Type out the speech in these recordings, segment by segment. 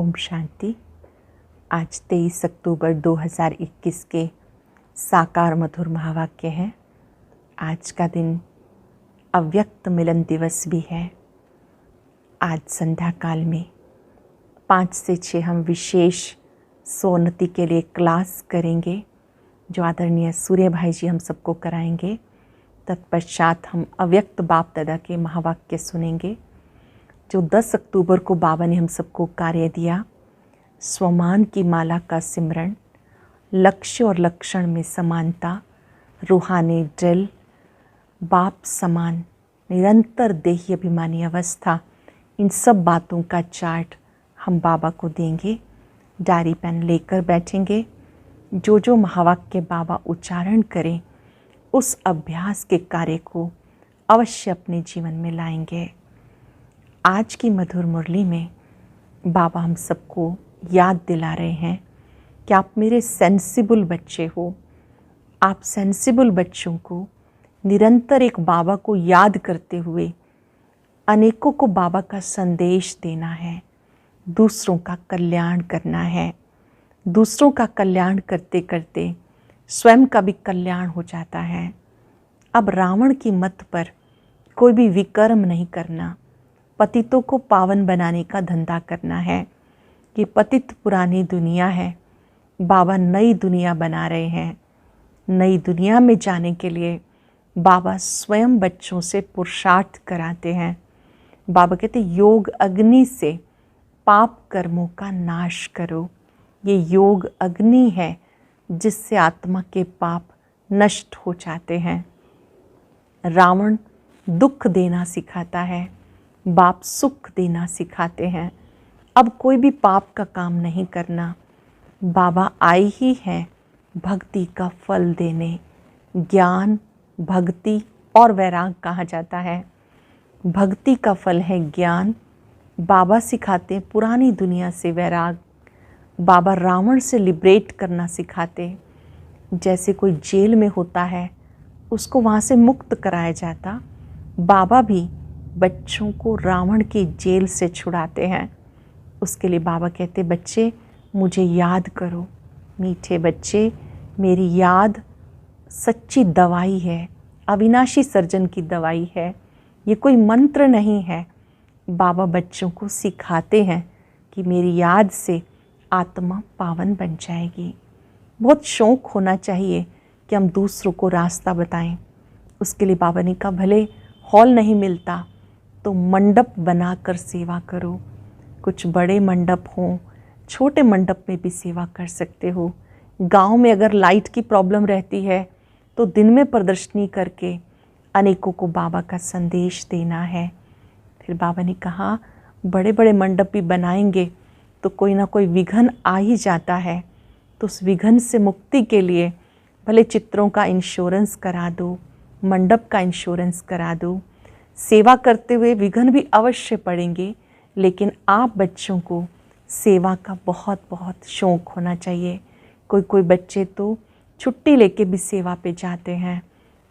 ओम शांति। आज 23 अक्टूबर 2021 के साकार मधुर महावाक्य हैं। आज का दिन अव्यक्त मिलन दिवस भी है। आज संध्या काल में 5 से 6 हम विशेष सोन्नति के लिए क्लास करेंगे, जो आदरणीय सूर्य भाई जी हम सबको कराएंगे। तत्पश्चात हम अव्यक्त बाप दादा के महावाक्य सुनेंगे, जो 10 अक्टूबर को बाबा ने हम सबको कार्य दिया। स्वमान की माला का सिमरण, लक्ष्य और लक्षण में समानता, रूहानी ड्रिल, बाप समान, निरंतर देही अभिमानी अवस्था, इन सब बातों का चार्ट हम बाबा को देंगे। डायरी पेन लेकर बैठेंगे। जो महावाक्य बाबा उच्चारण करें, उस अभ्यास के कार्य को अवश्य अपने जीवन में लाएंगे। आज की मधुर मुरली में बाबा हम सबको याद दिला रहे हैं कि आप मेरे सेंसिबल बच्चे हो। आप सेंसिबल बच्चों को निरंतर एक बाबा को याद करते हुए अनेकों को बाबा का संदेश देना है, दूसरों का कल्याण करना है। दूसरों का कल्याण करते करते स्वयं का भी कल्याण हो जाता है। अब रावण की मत पर कोई भी विकर्म नहीं करना, पतितों को पावन बनाने का धंधा करना है। ये पतित पुरानी दुनिया है, बाबा नई दुनिया बना रहे हैं। नई दुनिया में जाने के लिए बाबा स्वयं बच्चों से पुरुषार्थ कराते हैं। बाबा कहते योग अग्नि से पाप कर्मों का नाश करो। ये योग अग्नि है जिससे आत्मा के पाप नष्ट हो जाते हैं। रावण दुख देना सिखाता है, बाप सुख देना सिखाते हैं। अब कोई भी पाप का काम नहीं करना। बाबा आए ही हैं भक्ति का फल देने। ज्ञान, भक्ति और वैराग कहा जाता है। भक्ति का फल है ज्ञान। बाबा सिखाते हैं पुरानी दुनिया से वैराग। बाबा रावण से लिबरेट करना सिखाते। जैसे कोई जेल में होता है, उसको वहाँ से मुक्त कराया जाता, बाबा भी बच्चों को रावण की जेल से छुड़ाते हैं। उसके लिए बाबा कहते बच्चे मुझे याद करो। मीठे बच्चे, मेरी याद सच्ची दवाई है, अविनाशी सर्जन की दवाई है। ये कोई मंत्र नहीं है। बाबा बच्चों को सिखाते हैं कि मेरी याद से आत्मा पावन बन जाएगी। बहुत शौक़ होना चाहिए कि हम दूसरों को रास्ता बताएं। उसके लिए बाबा ने कहा भले हॉल नहीं मिलता तो मंडप बनाकर सेवा करो। कुछ बड़े मंडप हों, छोटे मंडप में भी सेवा कर सकते हो। गांव में अगर लाइट की प्रॉब्लम रहती है तो दिन में प्रदर्शनी करके अनेकों को बाबा का संदेश देना है। फिर बाबा ने कहा बड़े बड़े मंडप भी बनाएंगे तो कोई ना कोई विघ्न आ ही जाता है। तो उस विघ्न से मुक्ति के लिए भले चित्रों का इंश्योरेंस करा दो, मंडप का इंश्योरेंस करा दो। सेवा करते हुए विघ्न भी अवश्य पड़ेंगे, लेकिन आप बच्चों को सेवा का बहुत बहुत शौक़ होना चाहिए। कोई बच्चे तो छुट्टी लेके भी सेवा पे जाते हैं।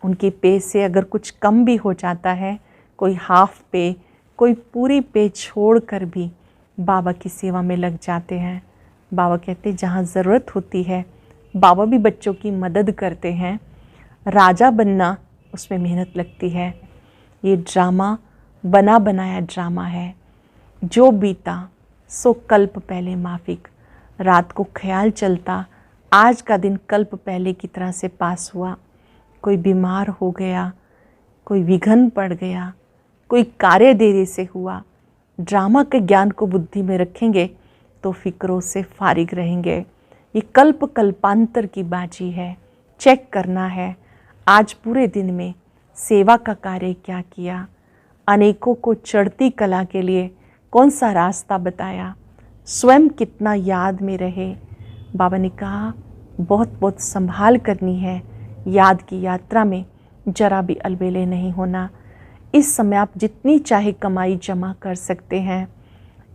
उनके पे से अगर कुछ कम भी हो जाता है, कोई हाफ पे, कोई पूरी पे छोड़ कर भी बाबा की सेवा में लग जाते हैं। बाबा कहते जहाँ ज़रूरत होती है बाबा भी बच्चों की मदद करते हैं। राजा बनना, उसमें मेहनत लगती है। ये ड्रामा बना बनाया ड्रामा है। जो बीता सो कल्प पहले माफिक। रात को ख्याल चलता आज का दिन कल्प पहले की तरह से पास हुआ। कोई बीमार हो गया, कोई विघ्न पड़ गया, कोई कार्य देरी से हुआ। ड्रामा के ज्ञान को बुद्धि में रखेंगे तो फिक्रों से फारिग रहेंगे। ये कल्प कल्पांतर की बाजी है। चेक करना है आज पूरे दिन में सेवा का कार्य क्या किया, अनेकों को चढ़ती कला के लिए कौन सा रास्ता बताया, स्वयं कितना याद में रहे। बाबा ने कहा बहुत बहुत संभाल करनी है। याद की यात्रा में जरा भी अलबेले नहीं होना। इस समय आप जितनी चाहे कमाई जमा कर सकते हैं।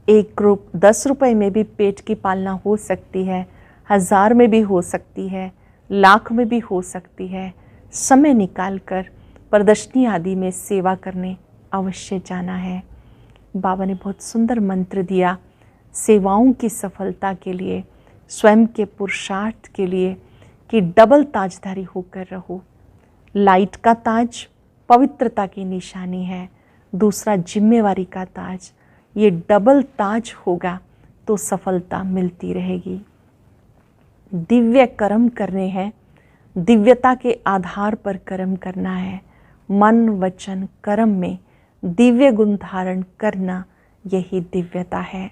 10 रुपए में भी पेट की पालना हो सकती है, 1000 में भी हो सकती है, लाख में भी हो सकती है। समय निकाल कर प्रदर्शनी आदि में सेवा करने अवश्य जाना है। बाबा ने बहुत सुंदर मंत्र दिया, सेवाओं की सफलता के लिए, स्वयं के पुरुषार्थ के लिए कि डबल ताजधारी होकर रहो। लाइट का ताज पवित्रता की निशानी है, दूसरा जिम्मेवारी का ताज। ये डबल ताज होगा तो सफलता मिलती रहेगी। दिव्य कर्म करने हैं, दिव्यता के आधार पर कर्म करना है। मन वचन कर्म में दिव्य गुण धारण करना, यही दिव्यता है।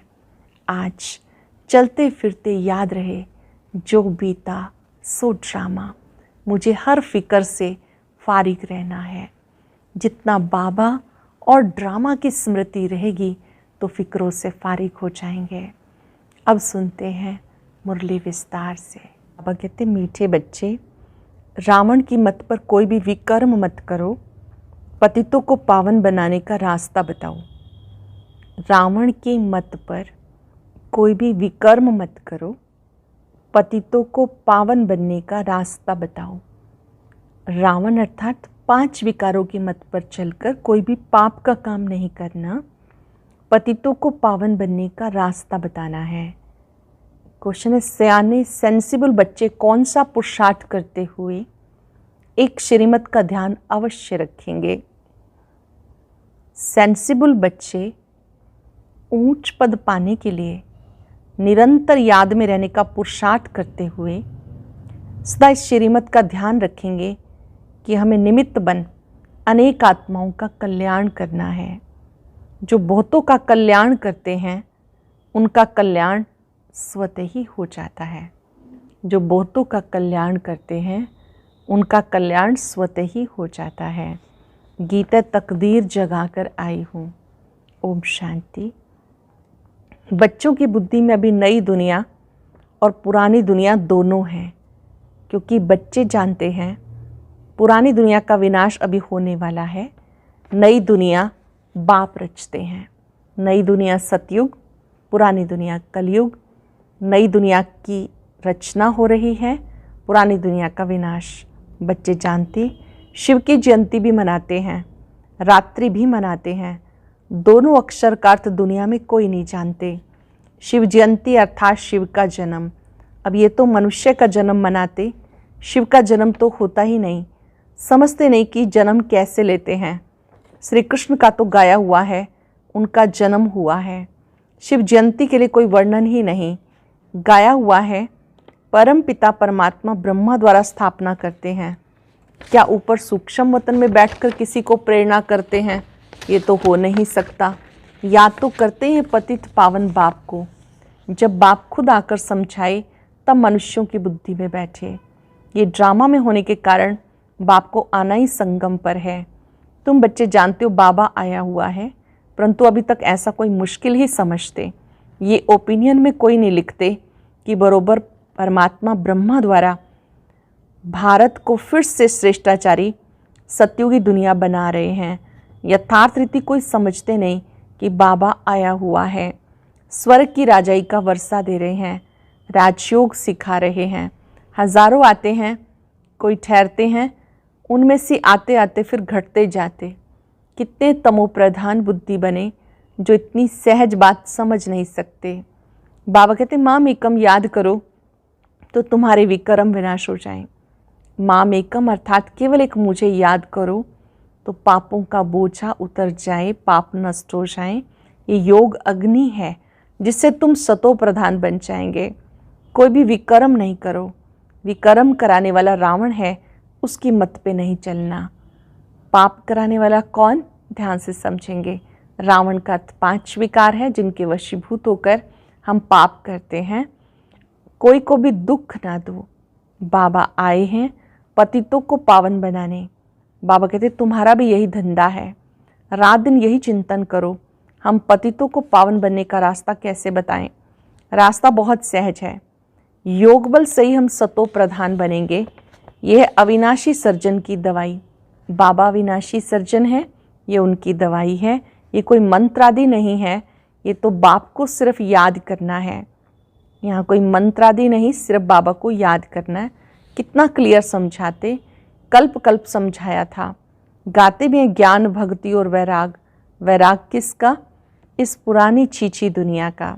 आज चलते फिरते याद रहे, जो बीता सो ड्रामा, मुझे हर फिक्र से फारिग रहना है। जितना बाबा और ड्रामा की स्मृति रहेगी तो फिक्रों से फारिग हो जाएंगे। अब सुनते हैं मुरली विस्तार से। बाबा कहते, मीठे बच्चे, रावण की मत पर कोई भी विकर्म मत करो, पतितों को पावन बनाने का रास्ता बताओ। रावण की मत पर कोई भी विकर्म मत करो, पतितों को पावन बनने का रास्ता बताओ। रावण अर्थात 5 विकारों की मत पर चलकर कोई भी पाप का काम नहीं करना, पतितों को पावन बनने का रास्ता बताना है। क्वेश्चन है, सयाने सेंसिबल बच्चे कौन सा पुरुषार्थ करते हुए एक श्रीमत का ध्यान अवश्य रखेंगे। सेंसिबल बच्चे ऊंच पद पाने के लिए निरंतर याद में रहने का पुरुषार्थ करते हुए सदा इस श्रीमत का ध्यान रखेंगे कि हमें निमित्त बन अनेक आत्माओं का कल्याण करना है। जो बहुतों का कल्याण करते हैं उनका कल्याण स्वतः ही हो जाता है। जो बहुतों का कल्याण करते हैं उनका कल्याण स्वतः ही हो जाता है। गीता तकदीर जगाकर आई हूँ। ओम शांति। बच्चों की बुद्धि में अभी नई दुनिया और पुरानी दुनिया दोनों हैं, क्योंकि बच्चे जानते हैं पुरानी दुनिया का विनाश अभी होने वाला है। नई दुनिया बाप रचते हैं। नई दुनिया सतयुग, पुरानी दुनिया कलयुग। नई दुनिया की रचना हो रही है, पुरानी दुनिया का विनाश। बच्चे जानते, शिव की जयंती भी मनाते हैं, रात्रि भी मनाते हैं। दोनों अक्षर का अर्थ दुनिया में कोई नहीं जानते। शिव जयंती अर्थात शिव का जन्म। अब ये तो मनुष्य का जन्म मनाते, शिव का जन्म तो होता ही नहीं। समझते नहीं कि जन्म कैसे लेते हैं। श्री कृष्ण का तो गाया हुआ है, उनका जन्म हुआ है। शिव जयंती के लिए कोई वर्णन ही नहीं, गाया हुआ है। परम पिता परमात्मा ब्रह्मा द्वारा स्थापना करते हैं। क्या ऊपर सूक्ष्म वतन में बैठकर किसी को प्रेरणा करते हैं? ये तो हो नहीं सकता। या तो करते हैं पतित पावन बाप को। जब बाप खुद आकर समझाए तब मनुष्यों की बुद्धि में बैठे। ये ड्रामा में होने के कारण बाप को आना ही संगम पर है। तुम बच्चे जानते हो बाबा आया हुआ है, परंतु अभी तक ऐसा कोई मुश्किल ही समझते। ये ओपिनियन में कोई नहीं लिखते कि बरोबर परमात्मा ब्रह्मा द्वारा भारत को फिर से श्रेष्ठाचारी सतयुगी दुनिया बना रहे हैं। यथार्थ रीति कोई समझते नहीं कि बाबा आया हुआ है। स्वर्ग की राजाई का वर्षा दे रहे हैं, राजयोग सिखा रहे हैं। हजारों आते हैं, कोई ठहरते हैं, उनमें से आते आते फिर घटते जाते। कितने तमोप्रधान बुद्धि बने जो इतनी सहज बात समझ नहीं सकते। बाबा कहते, माम एकम याद करो तो तुम्हारे विकर्म विनाश हो जाएं। माम एकम अर्थात केवल एक मुझे याद करो तो पापों का बोझा उतर जाए, पाप नष्ट हो जाएं। ये योग अग्नि है जिससे तुम सतो प्रधान बन जाएंगे। कोई भी विकर्म नहीं करो। विकर्म कराने वाला रावण है, उसकी मत पे नहीं चलना। पाप कराने वाला कौन? ध्यान से समझेंगे। रावण का 5 विकार है जिनके वशीभूत होकर हम पाप करते हैं। कोई को भी दुख ना दो। बाबा आए हैं पतितों को पावन बनाने। बाबा कहते तुम्हारा भी यही धंधा है, रात दिन यही चिंतन करो, हम पतितों को पावन बनने का रास्ता कैसे बताएं। रास्ता बहुत सहज है। योग बल से ही हम सतो प्रधान बनेंगे। यह है अविनाशी सर्जन की दवाई। बाबा अविनाशी सर्जन है, ये उनकी दवाई है। ये कोई मंत्र आदि नहीं है, ये तो बाप को सिर्फ याद करना है। यहाँ कोई मंत्र आदि नहीं, सिर्फ बाबा को याद करना है। कितना क्लियर समझाते, कल्प कल्प समझाया था। गाते भी हैं ज्ञान भक्ति और वैराग। वैराग किसका? इस पुरानी छीछी दुनिया का।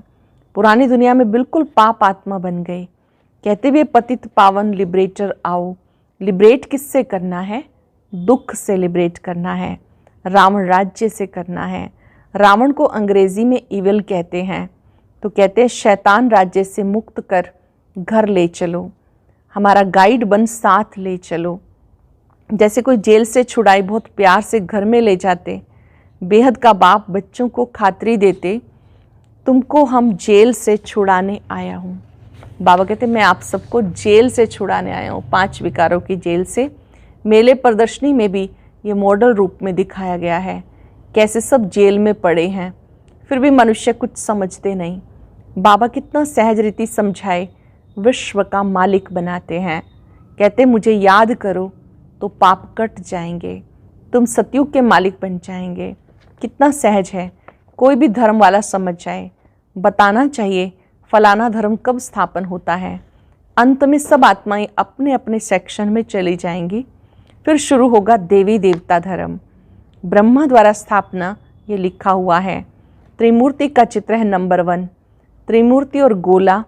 पुरानी दुनिया में बिल्कुल पाप आत्मा बन गए। कहते भी पतित पावन लिबरेटर आओ। लिबरेट किससे करना है? दुख से लिबरेट करना है, रावण राज्य से करना है। रावण को अंग्रेजी में इविल कहते हैं। तो कहते हैं शैतान राज्य से मुक्त कर घर ले चलो, हमारा गाइड बन साथ ले चलो। जैसे कोई जेल से छुड़ाई बहुत प्यार से घर में ले जाते, बेहद का बाप बच्चों को खातरी देते, तुमको हम जेल से छुड़ाने आया हूँ। बाबा कहते मैं आप सबको जेल से छुड़ाने आया हूँ, 5 विकारों की जेल से। मेले प्रदर्शनी में भी ये मॉडल रूप में दिखाया गया है, कैसे सब जेल में पड़े हैं, फिर भी मनुष्य कुछ समझते नहीं। बाबा कितना सहज रीति समझाए, विश्व का मालिक बनाते हैं। कहते मुझे याद करो तो पाप कट जाएंगे, तुम सतयुग के मालिक बन जाएंगे। कितना सहज है, कोई भी धर्म वाला समझ जाए। बताना चाहिए फलाना धर्म कब स्थापन होता है। अंत में सब आत्माएं अपने अपने सेक्शन में चली जाएंगी, फिर शुरू होगा देवी देवता धर्म। ब्रह्मा द्वारा स्थापना ये लिखा हुआ है। त्रिमूर्ति का चित्र है नंबर 1। त्रिमूर्ति और गोला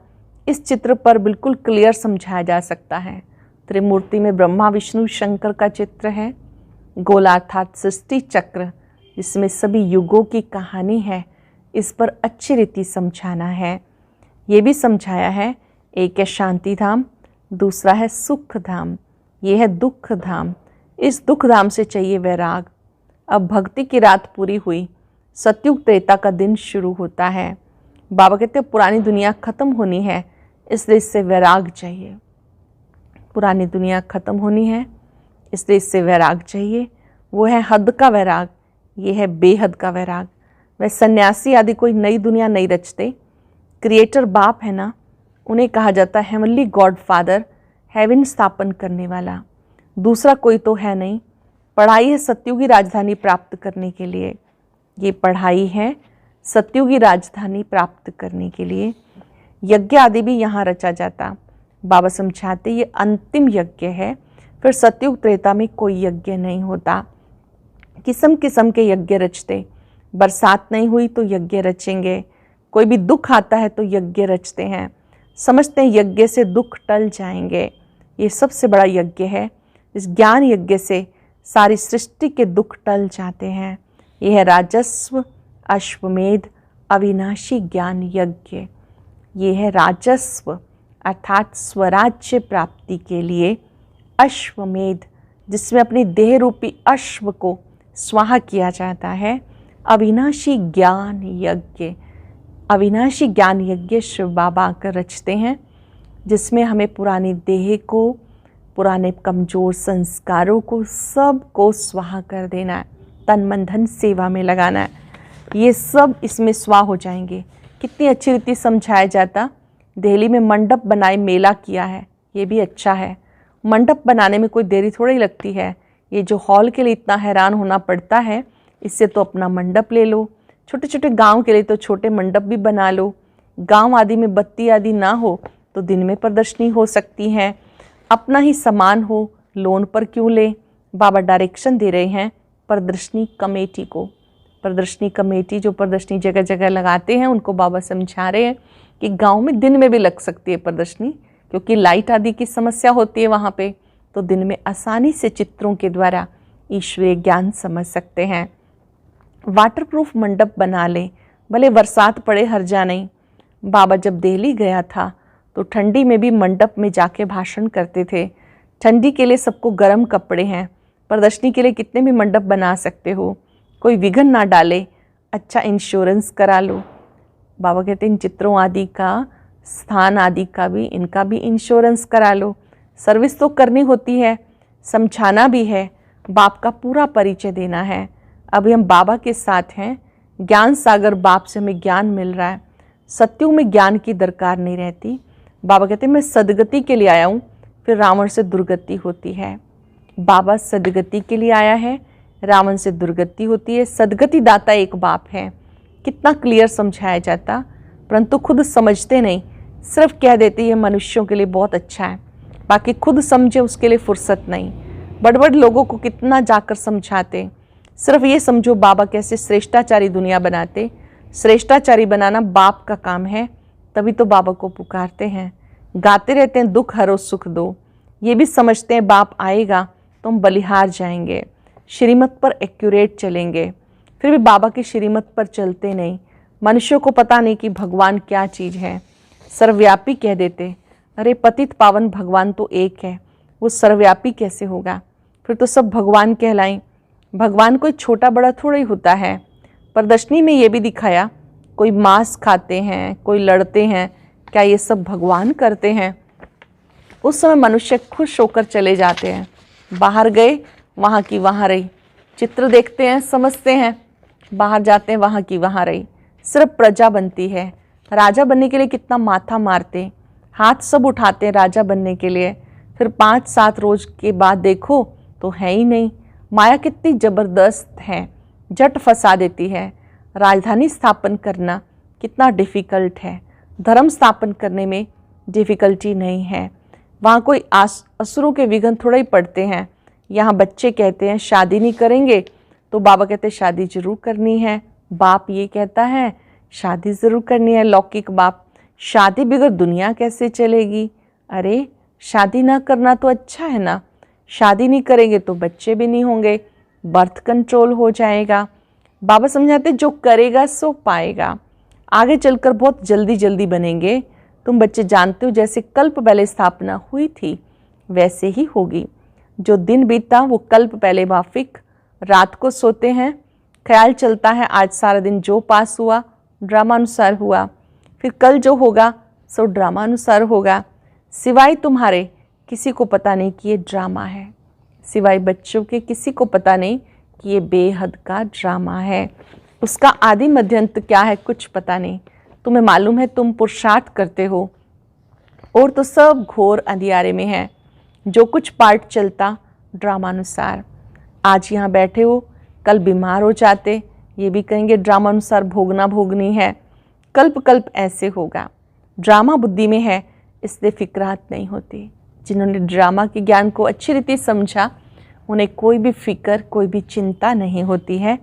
इस चित्र पर बिल्कुल क्लियर समझाया जा सकता है। त्रिमूर्ति में ब्रह्मा विष्णु शंकर का चित्र है। गोला अर्थात सृष्टि चक्र, जिसमें सभी युगों की कहानी है, इस पर अच्छी रीति समझाना है। ये भी समझाया है, एक है शांति धाम, दूसरा है सुख धाम, ये है दुख धाम। इस दुख धाम से चाहिए वैराग। अब भक्ति की रात पूरी हुई, सतयुग त्रेता का दिन शुरू होता है। बाबा कहते हैं पुरानी दुनिया खत्म होनी है, इसलिए इससे वैराग चाहिए। पुरानी दुनिया खत्म होनी है, इसलिए इससे वैराग चाहिए। वो है हद का वैराग, ये है बेहद का वैराग। वह सन्यासी आदि कोई नई दुनिया नहीं रचते। क्रिएटर बाप है ना, उन्हें कहा जाता है हेवनली गॉड फादर, हेवन स्थापन करने वाला। दूसरा कोई तो है नहीं। पढ़ाई है सतयुगी राजधानी प्राप्त करने के लिए। ये पढ़ाई है सतयुगी राजधानी प्राप्त करने के लिए। यज्ञ आदि भी यहाँ रचा जाता। बाबा समझाते ये अंतिम यज्ञ है, फिर सतयुग त्रेता में कोई यज्ञ नहीं होता। किस्म किस्म के यज्ञ रचते। बरसात नहीं हुई तो यज्ञ रचेंगे, कोई भी दुख आता है तो यज्ञ रचते हैं। समझते हैं यज्ञ से दुख टल जाएंगे। ये सबसे बड़ा यज्ञ है। इस ज्ञान यज्ञ से सारी सृष्टि के दुख टल जाते हैं। यह है राजस्व अश्वमेध अविनाशी ज्ञान यज्ञ। ये है राजस्व अर्थात स्वराज्य प्राप्ति के लिए अश्वमेध, जिसमें अपनी देह रूपी अश्व को स्वाहा किया जाता है। अविनाशी ज्ञान यज्ञ, अविनाशी ज्ञान यज्ञ शिव बाबा आकर रचते हैं, जिसमें हमें पुरानी देह को, पुराने कमज़ोर संस्कारों को, सब को स्वाहा कर देना है, तन मन धन सेवा में लगाना है। ये सब इसमें स्वाहा हो जाएंगे। कितनी अच्छी रीति समझाया जाता। दिल्ली में मंडप बनाए मेला किया है, ये भी अच्छा है। मंडप बनाने में कोई देरी थोड़ी लगती है। ये जो हॉल के लिए इतना हैरान होना पड़ता है, इससे तो अपना मंडप ले लो। छोटे छोटे गांव के लिए तो छोटे मंडप भी बना लो। गांव आदि में बत्ती आदि ना हो तो दिन में प्रदर्शनी हो सकती है। अपना ही सामान हो, लोन पर क्यों ले। बाबा डायरेक्शन दे रहे हैं प्रदर्शनी कमेटी को। प्रदर्शनी कमेटी जो प्रदर्शनी जगह जगह लगाते हैं, उनको बाबा समझा रहे हैं कि गांव में दिन में भी लग सकती है प्रदर्शनी, क्योंकि लाइट आदि की समस्या होती है वहाँ पे, तो दिन में आसानी से चित्रों के द्वारा ईश्वरीय ज्ञान समझ सकते हैं। वाटरप्रूफ मंडप बना ले, भले बरसात पड़े हर्जा नहीं। बाबा जब दिल्ली गया था तो ठंडी में भी मंडप में जाके भाषण करते थे। ठंडी के लिए सबको गर्म कपड़े हैं, प्रदर्शनी के लिए कितने भी मंडप बना सकते हो, कोई विघ्न ना डाले। अच्छा इंश्योरेंस करा लो। बाबा कहते हैं इन चित्रों आदि का, स्थान आदि का भी, इनका भी इंश्योरेंस करा लो। सर्विस तो करनी होती है, समझाना भी है, बाप का पूरा परिचय देना है। अभी हम बाबा के साथ हैं, ज्ञान सागर बाप से हमें ज्ञान मिल रहा है। सत्युग में ज्ञान की दरकार नहीं रहती। बाबा कहते हैं मैं सदगति के लिए आया हूँ, फिर रावण से दुर्गति होती है। बाबा सदगति के लिए आया है, रावण से दुर्गति होती है। सदगति दाता एक बाप है। कितना क्लियर समझाया जाता, परंतु खुद समझते नहीं, सिर्फ कह देते ये मनुष्यों के लिए बहुत अच्छा है, बाकी खुद समझे उसके लिए फुर्सत नहीं। बड़े बड़े लोगों को कितना जाकर समझाते। सिर्फ ये समझो बाबा कैसे श्रेष्ठाचारी दुनिया बनाते। श्रेष्ठाचारी बनाना बाप का काम है, तभी तो बाबा को पुकारते हैं, गाते रहते हैं दुख हरो सुख दो। ये भी समझते हैं बाप आएगा तो हम बलिहार जाएंगे, श्रीमत पर एक्यूरेट चलेंगे, फिर भी बाबा की श्रीमत पर चलते नहीं। मनुष्यों को पता नहीं कि भगवान क्या चीज़ है, सर्वव्यापी कह देते। अरे पतित पावन भगवान तो एक है, वो सर्वव्यापी कैसे होगा? फिर तो सब भगवान कहलाएं। भगवान कोई छोटा बड़ा थोड़ा ही होता है। प्रदर्शनी में ये भी दिखाया, कोई मांस खाते हैं, कोई लड़ते हैं, क्या ये सब भगवान करते हैं? उस समय मनुष्य खुश होकर चले जाते हैं, बाहर गए वहाँ की वहाँ रही, चित्र देखते हैं समझते हैं, बाहर जाते हैं वहाँ की वहाँ रही, सिर्फ प्रजा बनती है। राजा बनने के लिए कितना माथा मारते, हाथ सब उठाते हैं राजा बनने के लिए, फिर 5-7 रोज के बाद देखो तो है ही नहीं। माया कितनी ज़बरदस्त है, झट फंसा देती है। राजधानी स्थापन करना कितना डिफ़िकल्ट है, धर्म स्थापन करने में डिफ़िकल्टी नहीं है। वहाँ कोई असुरों के विघ्न थोड़ा ही पड़ते हैं। यहाँ बच्चे कहते हैं शादी नहीं करेंगे, तो बाबा कहते हैं शादी जरूर करनी है। बाप ये कहता है शादी ज़रूर करनी है, लौकिक बाप। शादी बगैर दुनिया कैसे चलेगी? अरे शादी ना करना तो अच्छा है ना, शादी नहीं करेंगे तो बच्चे भी नहीं होंगे, बर्थ कंट्रोल हो जाएगा। बाबा समझाते जो करेगा सो पाएगा, आगे चलकर बहुत जल्दी जल्दी बनेंगे। तुम बच्चे जानते हो जैसे कल्प पहले स्थापना हुई थी वैसे ही होगी। जो दिन बीता वो कल्प पहले माफिक। रात को सोते हैं, ख्याल चलता है आज सारा दिन जो पास हुआ ड्रामा अनुसार हुआ, फिर कल जो होगा सो ड्रामा अनुसार होगा। सिवाय तुम्हारे किसी को पता नहीं कि ये ड्रामा है, सिवाय बच्चों के किसी को पता नहीं कि ये बेहद का ड्रामा है। उसका आदि मध्यंत क्या है कुछ पता नहीं। तुम्हें मालूम है तुम पुरुषार्थ करते हो और तो सब घोर अंधियारे में है। जो कुछ पार्ट चलता ड्रामानुसार, आज यहाँ बैठे हो कल बीमार हो जाते, ये भी कहेंगे ड्रामानुसार भोगना भोगनी है। कल्प कल्प ऐसे होगा। ड्रामा बुद्धि में है इसलिए फिक्रात नहीं होती। जिन्होंने ड्रामा के ज्ञान को अच्छी रीति समझा उन्हें कोई भी फिक्र कोई भी चिंता नहीं होती है।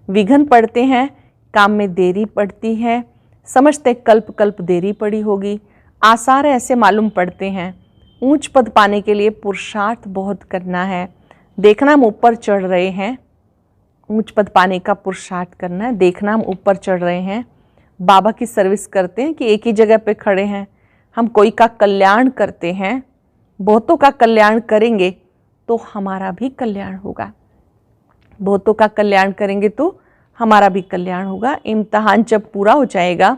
विघ्न पड़ते हैं, काम में देरी पड़ती है, समझते कल्प कल्प देरी पड़ी होगी। आसार ऐसे मालूम पड़ते हैं। ऊंच पद पाने के लिए पुरुषार्थ बहुत करना है। देखना हम ऊपर चढ़ रहे हैं, ऊंच पद पाने का पुरुषार्थ करना है। देखना हम ऊपर चढ़ रहे हैं, बाबा की सर्विस करते हैं कि एक ही जगह पे खड़े हैं। हम कोई का कल्याण करते हैं, बहुतों का कल्याण करेंगे तो हमारा भी कल्याण होगा। बहुतों का कल्याण करेंगे तो हमारा भी कल्याण होगा। इम्तिहान जब पूरा हो जाएगा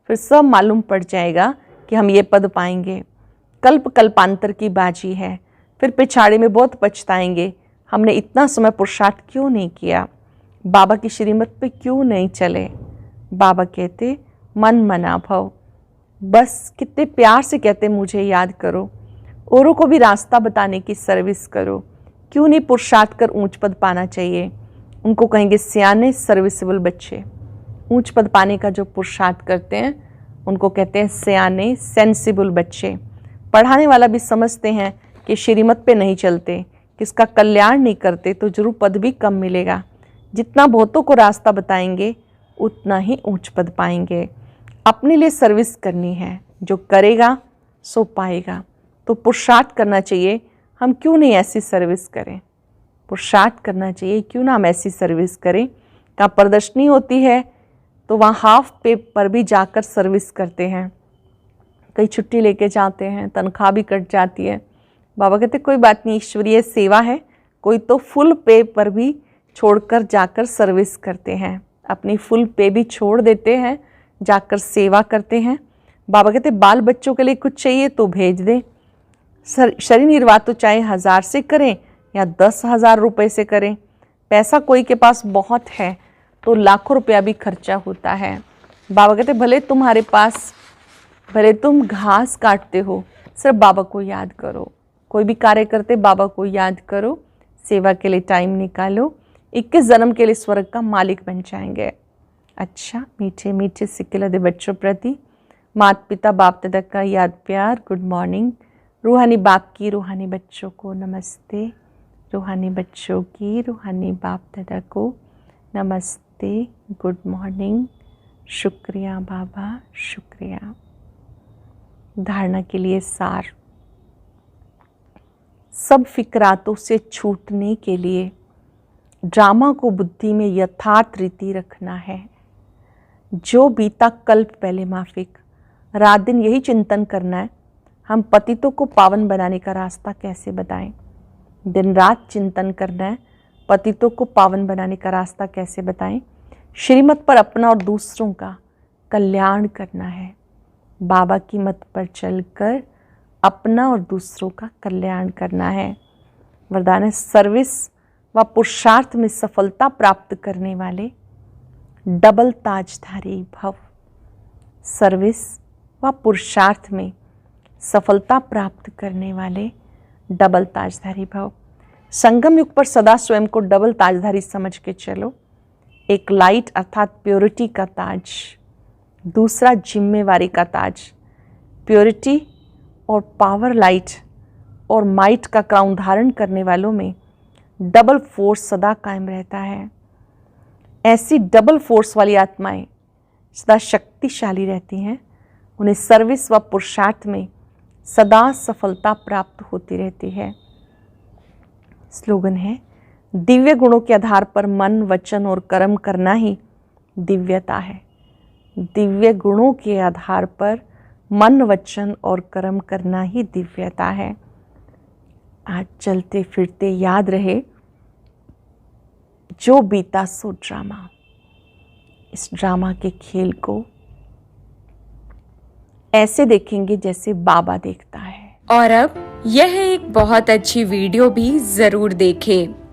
फिर सब मालूम पड़ जाएगा कि हम ये पद पाएंगे। कल्प कल्पांतर की बाजी है, फिर पिछाड़ी में बहुत पछताएंगे हमने इतना समय पुरुषार्थ क्यों नहीं किया, बाबा की श्रीमत पे क्यों नहीं चले। बाबा कहते मन मना भव, बस कितने प्यार से कहते मुझे याद करो, औरों को भी रास्ता बताने की सर्विस करो। क्यों नहीं पुरुषार्थ कर ऊंच पद पाना चाहिए। उनको कहेंगे सियाने सर्विसेबल बच्चे। ऊंच पद पाने का जो पुरुषार्थ करते हैं उनको कहते हैं सियाने सेंसिबल बच्चे। पढ़ाने वाला भी समझते हैं कि श्रीमत पे नहीं चलते, किसका कल्याण नहीं करते तो जरूर पद भी कम मिलेगा। जितना बहुतों को रास्ता बताएंगे उतना ही ऊंच पद पाएंगे। अपने लिए सर्विस करनी है, जो करेगा सो पाएगा। तो पुरुषार्थ करना चाहिए, हम क्यों नहीं ऐसी सर्विस करें। पुरुषार्थ करना चाहिए, क्यों ना हम ऐसी सर्विस करें। कहाँ प्रदर्शनी होती है तो वहाँ हाफ पे पर भी जाकर सर्विस करते हैं। कई छुट्टी लेके जाते हैं, तनख्वाह भी कट जाती है। बाबा कहते कोई बात नहीं, ईश्वरीय सेवा है। कोई तो फुल पे पर भी छोड़कर जाकर सर्विस करते हैं, अपनी फुल पे भी छोड़ देते हैं, जाकर सेवा करते हैं। बाबा कहते बाल बच्चों के लिए कुछ चाहिए तो भेज दें। शरीर निर्वाह तो चाहे 1000 से करें या 10,000 रुपये से करें। पैसा कोई के पास बहुत है तो लाखों रुपया भी खर्चा होता है। बाबा कहते भले तुम्हारे पास, भले तुम घास काटते हो, सिर्फ बाबा को याद करो। कोई भी कार्य करते बाबा को याद करो, सेवा के लिए टाइम निकालो। 21 जन्म के लिए स्वर्ग का मालिक बन जाएंगे। अच्छा, मीठे मीठे सिक्के लदे बच्चों प्रति माता पिता बाप दादा का याद प्यार, गुड मॉर्निंग। रूहानी बाप की रूहानी बच्चों को नमस्ते, रूहानी बच्चों की रूहानी बाप दादा को नमस्ते, गुड मॉर्निंग। शुक्रिया बाबा, शुक्रिया। धारणा के लिए सार। सब फिक्रातों से छूटने के लिए ड्रामा को बुद्धि में यथार्थ रीति रखना है। जो बीता कल्प पहले माफिक, रात दिन यही चिंतन करना है, हम पतितों को पावन बनाने का रास्ता कैसे बताएं। दिन रात चिंतन करना है, पतितों को पावन बनाने का रास्ता कैसे बताएं। श्रीमत पर अपना और दूसरों का कल्याण करना है। बाबा की मत पर चलकर अपना और दूसरों का कल्याण करना है। वरदान है, सर्विस व पुरुषार्थ में सफलता प्राप्त करने वाले डबल ताजधारी भव। सर्विस व पुरुषार्थ में सफलता प्राप्त करने वाले डबल ताजधारी भव। संगम युग पर सदा स्वयं को डबल ताजधारी समझ के चलो। एक लाइट अर्थात प्योरिटी का ताज, दूसरा जिम्मेवारी का ताज। प्योरिटी और पावर लाइट और माइट का क्राउन धारण करने वालों में डबल फोर्स सदा कायम रहता है। ऐसी डबल फोर्स वाली आत्माएं सदा शक्तिशाली रहती हैं। उन्हें सर्विस व पुरुषार्थ में सदा सफलता प्राप्त होती रहती है। स्लोगन है, दिव्य गुणों के आधार पर मन, वचन और कर्म करना ही दिव्यता है। दिव्य गुणों के आधार पर मन, वचन और कर्म करना ही दिव्यता है। आज चलते फिरते याद रहे, जो बीता सो ड्रामा। इस ड्रामा के खेल को ऐसे देखेंगे जैसे बाबा देखता है। और अब यह एक बहुत अच्छी वीडियो भी जरूर देखें।